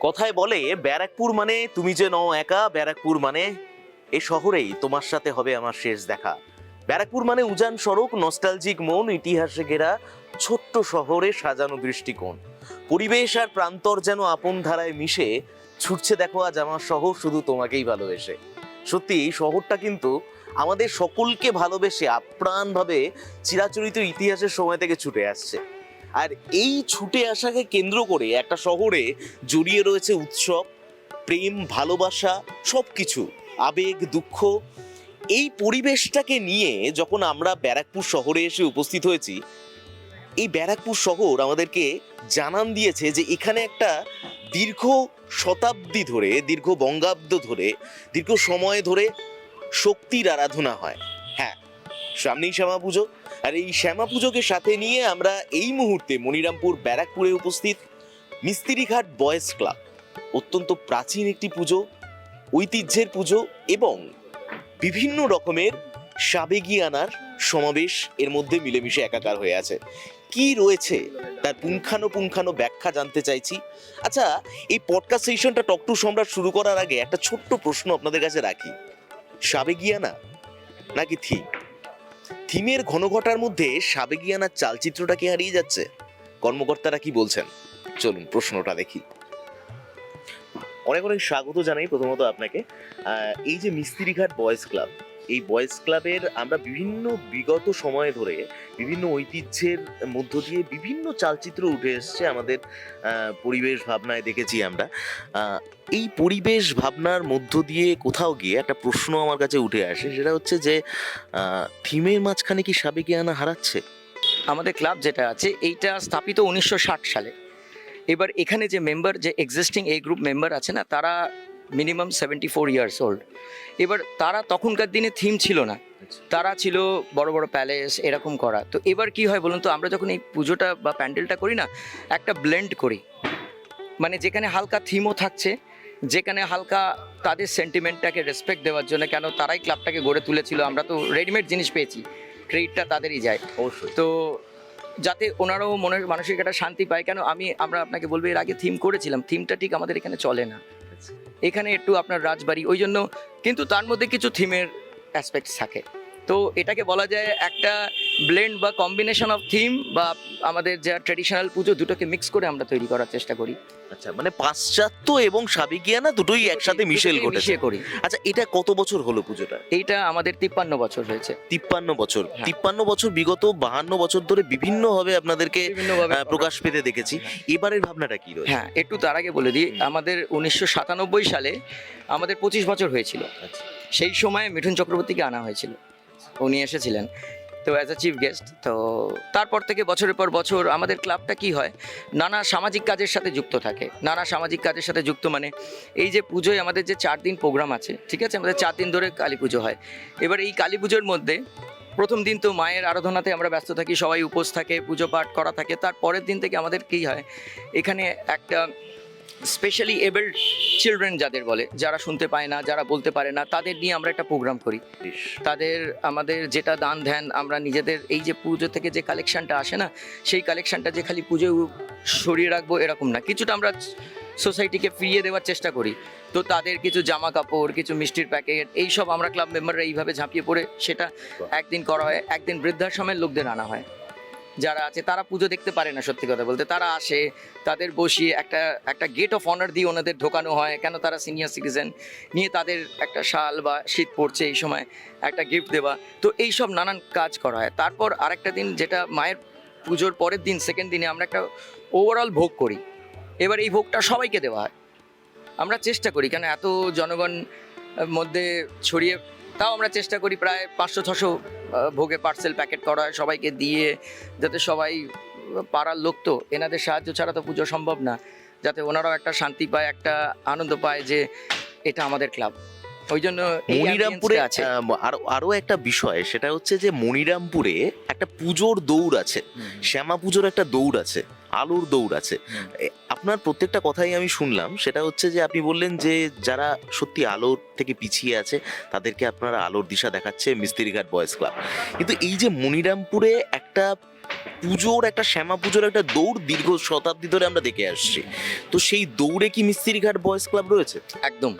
কথায় বলে ব্যারাকপুর মানে তুমি যে নও একা, ব্যারাকপুর মানে এ শহরেই তোমার সাথে হবে আমার শেষ দেখা। ব্যারাকপুর মানে উজান সড়ক, নস্টালজিক মন, ইতিহাসে ঘেরা ছোট্ট শহরে সাজানো দৃষ্টিকোণ। পরিবেশ আর প্রান্তর যেন আপন ধারায় মিশে ছুটছে দেখো আজ আমার শহর শুধু তোমাকেই ভালোবেসে। সত্যি এই শহরটা কিন্তু আমাদের সকলকে ভালোবেসে আপ্রাণভাবে চিরাচরিত ইতিহাসের সময় থেকে ছুটে আসছে। আর এই ছুটে আসাকে কেন্দ্র করে একটা শহরে জড়িয়ে রয়েছে উৎসব, প্রেম, ভালোবাসা, সবকিছু, আবেগ, দুঃখ। এই পরিবেশটাকে নিয়ে যখন আমরা ব্যারাকপুর শহরে এসে উপস্থিত হয়েছি, এই ব্যারাকপুর শহর আমাদেরকে জানান দিয়েছে যে এখানে একটা দীর্ঘ শতাব্দী ধরে, দীর্ঘ বঙ্গাব্দ ধরে, দীর্ঘ সময় ধরে শক্তির আরাধনা হয়। হ্যাঁ, সামনেই শ্যামা পুজো, আর এই শ্যামা পুজোকে সাথে নিয়ে আমরা এই মুহূর্তে মনিরামপুর ব্যারাকপুরে উপস্থিত মিস্ত্রিঘাট বয়েজ ক্লাব। অত্যন্ত প্রাচীন একটি পুজো, ঐতিহ্যের পুজো এবং বিভিন্ন রকমের সাবেগিয়ানার সমাবেশ এর মধ্যে মিলেমিশে একাকার হয়ে আছে। কি রয়েছে তার পুঙ্খানুপুঙ্খানু ব্যাখ্যা জানতে চাইছি। আচ্ছা, এই পডকাস্ট সেশনটা টক টু সম্রাট শুরু করার আগে একটা ছোট্ট প্রশ্ন আপনাদের কাছে রাখি, সাবেগিয়ানা নাকি থিম? থিমের ঘনঘটার মধ্যে সাবেগিয়ানার চালচিত্রটা কি হারিয়ে যাচ্ছে? কর্মকর্তারা কি বলছেন, চলুন প্রশ্নটা দেখি। অনেক অনেক স্বাগত জানাই প্রথমত আপনাকে। এই যে মিস্ত্রিঘাট বয়েজ ক্লাব, এই বয়েজ ক্লাবের আমরা বিভিন্ন বিগত সময় ধরে বিভিন্ন ঐতিহ্যের মধ্য দিয়ে বিভিন্ন চালচিত্র উঠে এসছে আমাদের পরিবেশ ভাবনায় দেখেছি আমরা। এই পরিবেশ ভাবনার মধ্য দিয়ে কোথাও গিয়ে একটা প্রশ্ন আমার কাছে উঠে আসে, সেটা হচ্ছে যে থিমের মাঝখানে কি সাবেকিয়ানা হারাচ্ছে? আমাদের ক্লাব যেটা আছে এইটা স্থাপিত 1960 সালে। এবার এখানে যে মেম্বার, যে এক্সিস্টিং এই গ্রুপ মেম্বার আছে না, তারা মিনিমাম 74 ইয়ার্স ওল্ড। এবার তারা তখনকার দিনে থিম ছিল না, তারা ছিল বড় বড় প্যালেস এরকম করা। তো এবার কি হয় বলুন তো, আমরা যখন এই পুজোটা বা প্যান্ডেলটা করি না, একটা ব্লেন্ড করি, মানে যেখানে হালকা থিমও থাকছে, যেখানে হালকা তাদের সেন্টিমেন্টটাকে রেসপেক্ট দেওয়ার জন্য, কেন তারাই ক্লাবটাকে গড়ে তুলেছিল, আমরা তো রেডিমেড জিনিস পেয়েছি, ক্রেডিটটা তাদেরই যায় অবশ্যই। তো যাতে ওনারাও মনের মানসিক একটা শান্তি পায়। কেন আমরা আপনাকে বলবো, এর আগে থিম করেছিলাম, থিমটা ঠিক আমাদের এখানে চলে না, এখানে একটু আপনার রাজবাড়ি ওই জন্য, কিন্তু তার মধ্যে কিছু থিমের অ্যাসপেক্টস থাকে। তো এটাকে বলা যায় একটা ব্লেন্ড বা কম্বিনেশন অফ থিম বা আমাদের যা ট্র্যাডিশনাল পুজো, দুটোকে মিক্স করে আমরা তৈরি করার চেষ্টা করি। আচ্ছা, মানে পাশ্চাত্য এবং সাবেকিয়ানা দুটোই একসাথে মিশেল ঘটেছে। করি। আচ্ছা, এটা কত বছর হলো পুজোটা? এইটা আমাদের 53 বছর হয়েছে। 53 বছর। হ্যাঁ। 53 বছর, বিগত 52 বছর ধরে বিভিন্নভাবে আপনাদেরকে প্রকাশ পেতে দেখেছি। এবারের ভাবনাটা কি রয়েছে? হ্যাঁ, একটু তার আগে বলে দিই, আমাদের 1997 সালে আমাদের 25 বছর হয়েছিল। সেই সময় মিঠুন চক্রবর্তীকে আনা হয়েছিল, উনি এসেছিলেন তো অ্যাজ আ চিফ গেস্ট। তো তারপর থেকে বছরের পর বছর আমাদের ক্লাবটা কি হয়, নানা সামাজিক কাজের সাথে যুক্ত থাকে। নানা সামাজিক কাজের সাথে যুক্ত মানে এই যে পুজোয় আমাদের যে 4 দিন প্রোগ্রাম আছে, ঠিক আছে, আমাদের 4 দিন ধরে কালী পুজো হয়। এবার এই কালী পুজোর মধ্যে প্রথম দিন তো মায়ের আরাধনাতে আমরা ব্যস্ত থাকি, সবাই উপোস থাকে, পুজো পাঠ করা থাকে। তার পরের দিন থেকে আমাদের কী হয়, এখানে একটা স্পেশালি এবল্ড চিলড্রেন যাদের বলে, যারা শুনতে পায় না, যারা বলতে পারে না, তাদের নিয়ে আমরা একটা প্রোগ্রাম করি। তাদের আমাদের যেটা দান ধ্যান, আমরা নিজেদের এই যে পুজো থেকে যে কালেকশনটা আসে না, সেই কালেকশনটা যে খালি পুজোয় সরিয়ে রাখবো এরকম না, কিছুটা আমরা সোসাইটিকে ফিরিয়ে দেওয়ার চেষ্টা করি। তো তাদের কিছু জামা কাপড়, কিছু মিষ্টির প্যাকেট, এইসব আমরা ক্লাব মেম্বাররা এইভাবে ঝাঁপিয়ে পড়ে সেটা একদিন করা হয়। একদিন বৃদ্ধাশ্রমের লোকদের আনা হয়, যারা আছে তারা পুজো দেখতে পারে না, সত্যি কথা বলতে তারা আসে, তাদের বসিয়ে একটা গেট অফ অনার দিয়ে ওনাদের ঢোকানো হয়। কেন তারা সিনিয়র সিটিজেন, নিয়ে তাদের একটা শাল বা শীত পড়ছে এই সময় একটা গিফট দেওয়া। তো এইসব নানান কাজ করা হয়। তারপর আরেকটা দিন, যেটা মায়ের পুজোর পরের দিন, সেকেন্ড দিনে আমরা একটা ওভারঅল ভোগ করি। এবার এই ভোগটা সবাইকে দেওয়া হয়, আমরা চেষ্টা করি, কেন এত জনগণ মধ্যে ছড়িয়ে, তাও আমরা চেষ্টা করি প্রায় 500-600 ভোগে পার্সেল প্যাকেট করা হয়, সবাইকে দিয়ে, যাতে সবাই, পাড়ার লোক তো, এনাদের সাহায্য ছাড়া তো পুজো সম্ভব না, যাতে ওনারাও একটা শান্তি পায়, একটা আনন্দ পায় যে এটা আমাদের ক্লাব। ওই জন্য মনিরামপুরে আছে আরো একটা বিষয়, সেটা হচ্ছে যে মনিরামপুরে একটা পুজোর দৌড় আছে, শ্যামা পুজোর একটা দৌড় আছে, আলোর দৌড় আছে। আপনার প্রত্যেকটা কথাই আমি শুনলাম, সেটা হচ্ছে যে আপনি বললেন যে যারা সত্যি আলোর থেকে পিছিয়ে আছে তাদেরকে আপনারা আলোর দিশা দেখাচ্ছে মিস্ত্রিঘাট বয়েজ ক্লাব। কিন্তু এই যে মনিরামপুরে একটা পুজোর একটা শ্যামা পুজোর একটা দৌড় দীর্ঘ শতাব্দী ধরে আমরা দেখে আসছি, তো সেই দৌড়ে কি মিস্ত্রিঘাট বয়েজ ক্লাব রয়েছে? একদম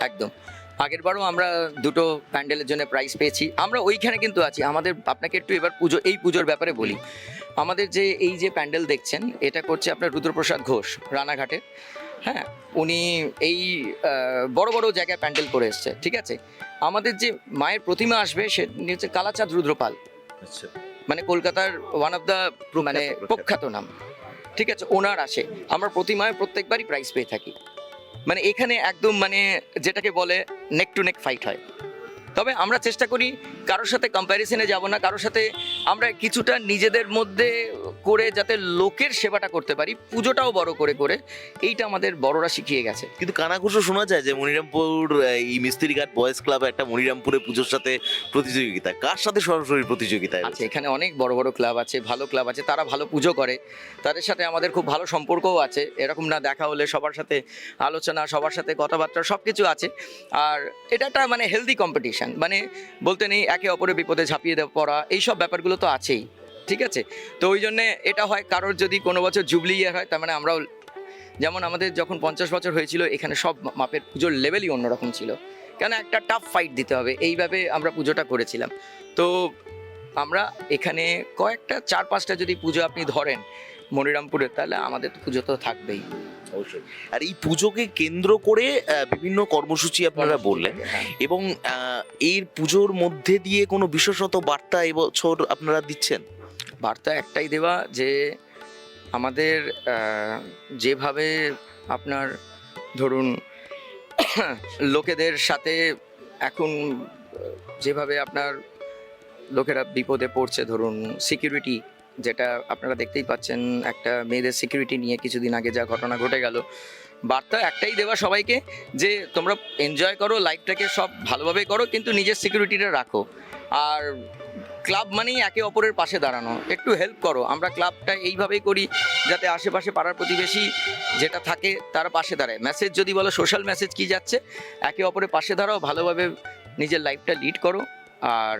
একদম। আগেরবারও আমরা দুটো প্যান্ডেলের জন্য প্রাইজ পেয়েছি, আমরা ওইখানে কিন্তু আছি। আমাদের আপনাকে একটু এবার এই পুজোর ব্যাপারে বলি। আমাদের যে এই যে প্যান্ডেল দেখছেন, এটা করছে আপনার রুদ্রপ্রসাদ ঘোষ, রানাঘাটের। হ্যাঁ, উনি এই বড় বড় জায়গায় প্যান্ডেল করে এসছে, ঠিক আছে। আমাদের যে মায়ের প্রতিমা আসবে সে হচ্ছে কালাচাঁদ রুদ্রপাল, আচ্ছা, মানে কলকাতার ওয়ান অফ দ্য মানে প্রখ্যাত নাম, ঠিক আছে। ওনার আসে, আমরা প্রতিমায় প্রত্যেকবারই প্রাইজ পেয়ে থাকি। মানে এখানে একদম মানে যেটাকে বলে নেক টু নেক ফাইট হয়। তবে আমরা চেষ্টা করি কারোর সাথে কম্প্যারিজনে যাব না, কারোর সাথে আমরা কিছুটা নিজেদের মধ্যে করে যাতে লোকের সেবাটা করতে পারি, পুজোটাও বড় করে করে, এইটা আমাদের বড়রা শিখিয়ে গেছে। কিন্তু কানাঘুষো শোনা যায় যে মনিরামপুর এই মিস্ত্রিঘাট বয়েজ ক্লাব একটা মনিরামপুরে পুজোর সাথে প্রতিযোগিতা, কার সাথে সরাসরি প্রতিযোগিতা আছে? এখানে অনেক বড় বড় ক্লাব আছে, ভালো ক্লাব আছে, তারা ভালো পুজো করে, তাদের সাথে আমাদের খুব ভালো সম্পর্কও আছে। এরকম না দেখা হলে সবার সাথে আলোচনা, সবার সাথে কথাবার্তা সব কিছু আছে। আর এটা একটা মানে হেলদি কম্পিটিশন, মানে বলতে নেই একে অপরের বিপদে ঝাঁপিয়ে পড়া, এইসব ব্যাপারগুলো তো আছেই, ঠিক আছে। তো ওই জন্যে এটা হয়, কারোর যদি কোনো বছর জুবলি ইয়ার হয়, তার মানে আমরাও, যেমন আমাদের যখন 50 বছর হয়েছিল, এখানে সব মাপের পুজোর লেভেলই অন্যরকম ছিল, কেন একটা টাফ ফাইট দিতে হবে, এইভাবে আমরা পুজোটা করেছিলাম। তো আমরা এখানে কয়েকটা 4-5টা যদি পুজো আপনি ধরেন মনিরামপুরে, তাহলে আমাদের তো পুজো তো থাকবেই। অবশ্যই। আর এই পুজোকে কেন্দ্র করে বিভিন্ন কর্মসূচি আপনারা বললেন, হ্যাঁ। এবং এর পুজোর মধ্যে দিয়ে কোনো বিশেষত বার্তা এবছর আপনারা দিচ্ছেন? বার্তা একটাই দেওয়া যে আমাদের যেভাবে আপনার ধরুন লোকেদের সাথে এখন যেভাবে আপনার লোকেরা বিপদে পড়ছে, ধরুন সিকিউরিটি, যেটা আপনারা দেখতেই পাচ্ছেন, একটা মেয়েদের সিকিউরিটি নিয়ে কিছুদিন আগে যা ঘটনা ঘটে গেল। বার্তা একটাই দেওয়া সবাইকে যে তোমরা এনজয় করো লাইফটাকে, সব ভালোভাবে করো, কিন্তু নিজের সিকিউরিটিটা রাখো। আর ক্লাব মানেই একে অপরের পাশে দাঁড়ানো, একটু হেল্প করো। আমরা ক্লাবটা এইভাবেই করি যাতে আশেপাশে পাড়ার প্রতিবেশী যেটা থাকে তারা পাশে দাঁড়ায়। মেসেজ যদি বলো, সোশ্যাল মেসেজ কি যাচ্ছে, একে অপরের পাশে দাঁড়াও, ভালোভাবে নিজের লাইফটা লিড করো, আর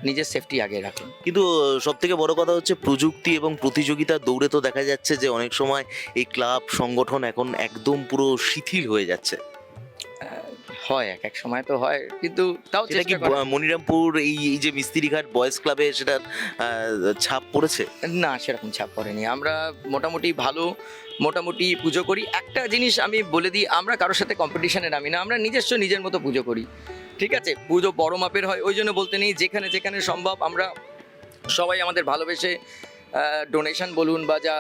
নিজের সেফটি আগে রাখো। কিন্তু সব থেকে বড় কথা হচ্ছে প্রযুক্তি এবং প্রতিযোগিতার দৌড়ে তো দেখা যাচ্ছে যে অনেক সময় এই ক্লাব সংগঠন এখন একদম পুরো শিথিল হয়ে যাচ্ছে। হয়, এক সময় তো হয়, কিন্তু তাও সেটা কি চেষ্টা করা। মনিরামপুর এই এই যে মিস্ত্রিঘাট বয়েজ ক্লাবে সেটার ছাপ পড়েছে? না, সেরকম ছাপ পড়েনি। আমরা মোটামুটি পুজো করি। একটা জিনিস আমি বলে দিই, আমরা কারোর সাথে কম্পিটিশনে নামি না, আমরা নিজস্ব নিজের মতো পুজো করি, ঠিক আছে। পুজো বড় মাপের হয়, ওই জন্য বলতে নেই, যেখানে যেখানে সম্ভব আমরা সবাই আমাদের ভালোবেসে ডোনেশন বলুন বা যা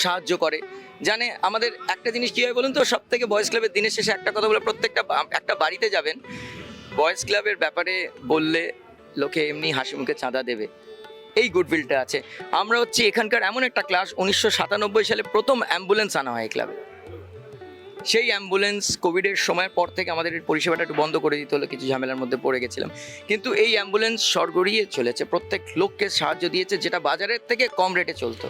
সাহায্য করে জানে। আমাদের একটা জিনিস কী হয় বলুন তো, সব থেকে বয়েজ ক্লাবের দিনের শেষে একটা কথা বলে, প্রত্যেকটা একটা বাড়িতে যাবেন, বয়েজ ক্লাবের ব্যাপারে বললে লোকে এমনি হাসি মুখে চাঁদা দেবে, এই গুডউইলটা আছে। আমরা হচ্ছে এখানকার এমন একটা ক্লাস, 1997 সালে প্রথম অ্যাম্বুলেন্স আনা হয় এই ক্লাবে। সেই অ্যাম্বুলেন্স কোভিডের সময়ের পর থেকে আমাদের এই পরিষেবাটা একটু বন্ধ করে দিতে হলো, কিছু ঝামেলার মধ্যে পড়ে গেছিলাম, কিন্তু এই অ্যাম্বুলেন্স সরগড়িয়ে চলেছে, প্রত্যেক লোককে সাহায্য দিয়েছে, যেটা বাজারের থেকে কম রেটে চলতো।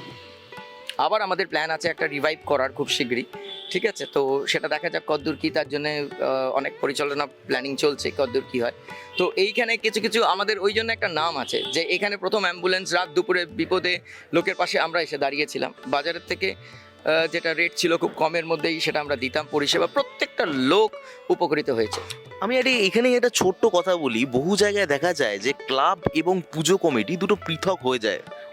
আবার আমাদের প্ল্যান আছে একটা রিভাইভ করার খুব শীঘ্রই, ঠিক আছে। তো সেটা দেখা যাক কতদূর কী, তার জন্য অনেক পরিচালনা প্ল্যানিং চলছে, কতদূর কী হয়। তো এইখানে কিছু কিছু আমাদের ওই জন্য একটা নাম আছে যে এখানে প্রথম অ্যাম্বুলেন্স, রাত দুপুরে বিপদে লোকের পাশে আমরা এসে দাঁড়িয়েছিলাম। বাজারের থেকে যেটা রেট ছিল খুব কমের মধ্যেই সেটা আমরা দিতাম পরিষেবা, প্রত্যেকটা লোক উপকৃত হয়েছে। আমি এখানে একটা ছোট্ট কথা বলি, বহু জায়গায় দেখা যায় যে ক্লাব এবং পুজো কমিটি দুটো পৃথক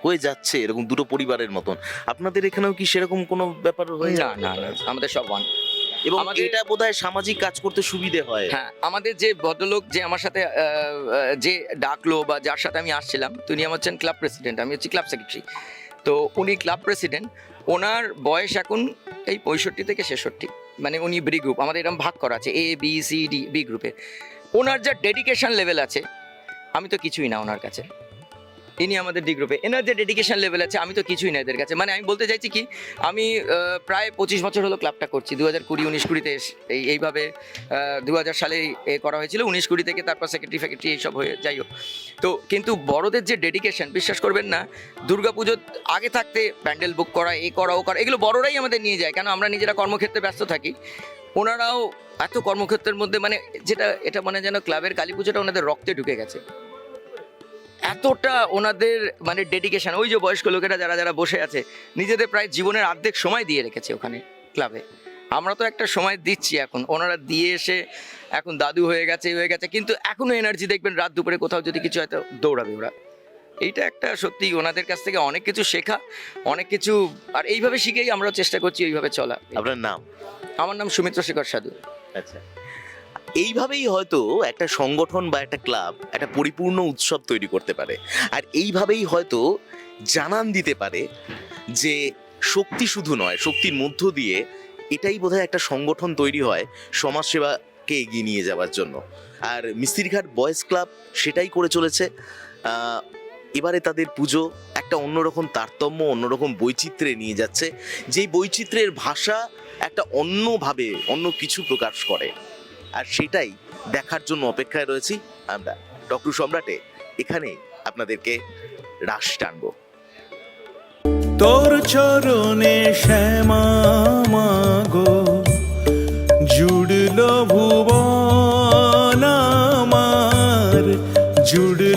হয়ে যাচ্ছে এরকম দুটো পরিবারের মতন। আপনাদের এখানেও কি সেরকম কোনো ব্যাপার হয়ে না যায়? না না, আমাদের সব ওয়ান। এবং আমাদের- এটা বোধহয় সামাজিক কাজ করতে সুবিধে হয়। হ্যাঁ, আমাদের যে ভদ্রলোক যে আমার সাথে যে ডাকলো বা যার সাথে আমি আসছিলাম, তিনি আমার হচ্ছেন ক্লাব প্রেসিডেন্ট, আমি হচ্ছি ক্লাব সেক্রেটারি। তো উনি ক্লাব প্রেসিডেন্ট, ওনার বয়স এখন এই 65 থেকে 66, মানে উনি বি গ্রুপ, আমাদের এরকম ভাগ করা আছে ABCD বি গ্রুপে। ওনার যা ডেডিকেশন লেভেল আছে, আমি তো কিছুই না ওনার কাছে। ইনি আমাদের ডি গ্রুপে, এনার যে ডেডিকেশন লেভেল আছে, আমি তো কিছুই না এদের কাছে। মানে আমি বলতে চাইছি কি, আমি প্রায় 25 বছর হলো ক্লাবটা করছি। 2020-19-20-তে এইভাবে 2000 সালে করা হয়েছিল, 19-20 থেকে তারপর সেক্রেটারি এইসব হয়ে যাই হোক। তো কিন্তু বড়দের যে ডেডিকেশন, বিশ্বাস করবেন না, দুর্গাপুজোর আগে থাকতে প্যান্ডেল বুক করা, করা ও করা, এগুলো বড়রাই আমাদের নিয়ে যায়, কেন আমরা নিজেরা কর্মক্ষেত্রে ব্যস্ত থাকি। ওনারাও এত কর্মক্ষেত্রের মধ্যে, মানে যেটা এটা মানে যেন ক্লাবের কালী পুজোটা ওনাদের রক্তে ঢুকে গেছে। এতটা ওনাদের মানে ডেডিকেশন, ওই যে বয়স্ক লোকেরা যারা যারা বসে আছে নিজেদের প্রায় জীবনের অর্ধেক সময় দিয়ে রেখেছে ওখানে ক্লাবে। আমরা তো একটা সময় দিচ্ছি, এখন ওনারা দিয়ে এসে এখন দাদু হয়ে গেছে কিন্তু এখনো এনার্জি দেখবেন, রাত দুপুরে কোথাও যদি কিছু হয়তো দৌড়াবে ওরা। এইটা একটা সত্যি ওনাদের কাছ থেকে অনেক কিছু শেখা, অনেক কিছু, আর এইভাবে শিখেই আমরা চেষ্টা করছি ওইভাবে চলা। আপনার নাম? আমার নাম সুমিত্র শেখর সাধু। আচ্ছা, এইভাবেই হয়তো একটা সংগঠন বা একটা ক্লাব একটা পরিপূর্ণ উৎসব তৈরি করতে পারে, আর এইভাবেই হয়তো জানান দিতে পারে যে শক্তি শুধু নয়, শক্তির মধ্য দিয়ে এটাই বোধহয় একটা সংগঠন তৈরি হয় সমাজসেবাকে এগিয়ে নিয়ে যাওয়ার জন্য। আর মিস্ত্রিঘাট বয়েজ ক্লাব সেটাই করে চলেছে। এবারে তাদের পুজো একটা অন্যরকম তারতম্য, অন্যরকম বৈচিত্র্যে নিয়ে যাচ্ছে, যেই বৈচিত্র্যের ভাষা একটা অন্যভাবে অন্য কিছু প্রকাশ করে, আর সেটাই দেখার জন্য অপেক্ষায় রয়েছি আমরা টকটু সম্রাটে। এখানে আপনাদেরকে রাশ টানবো। তোর চরণে শ্যামা মাগো জুড়লো ভুবন আমার, জুড়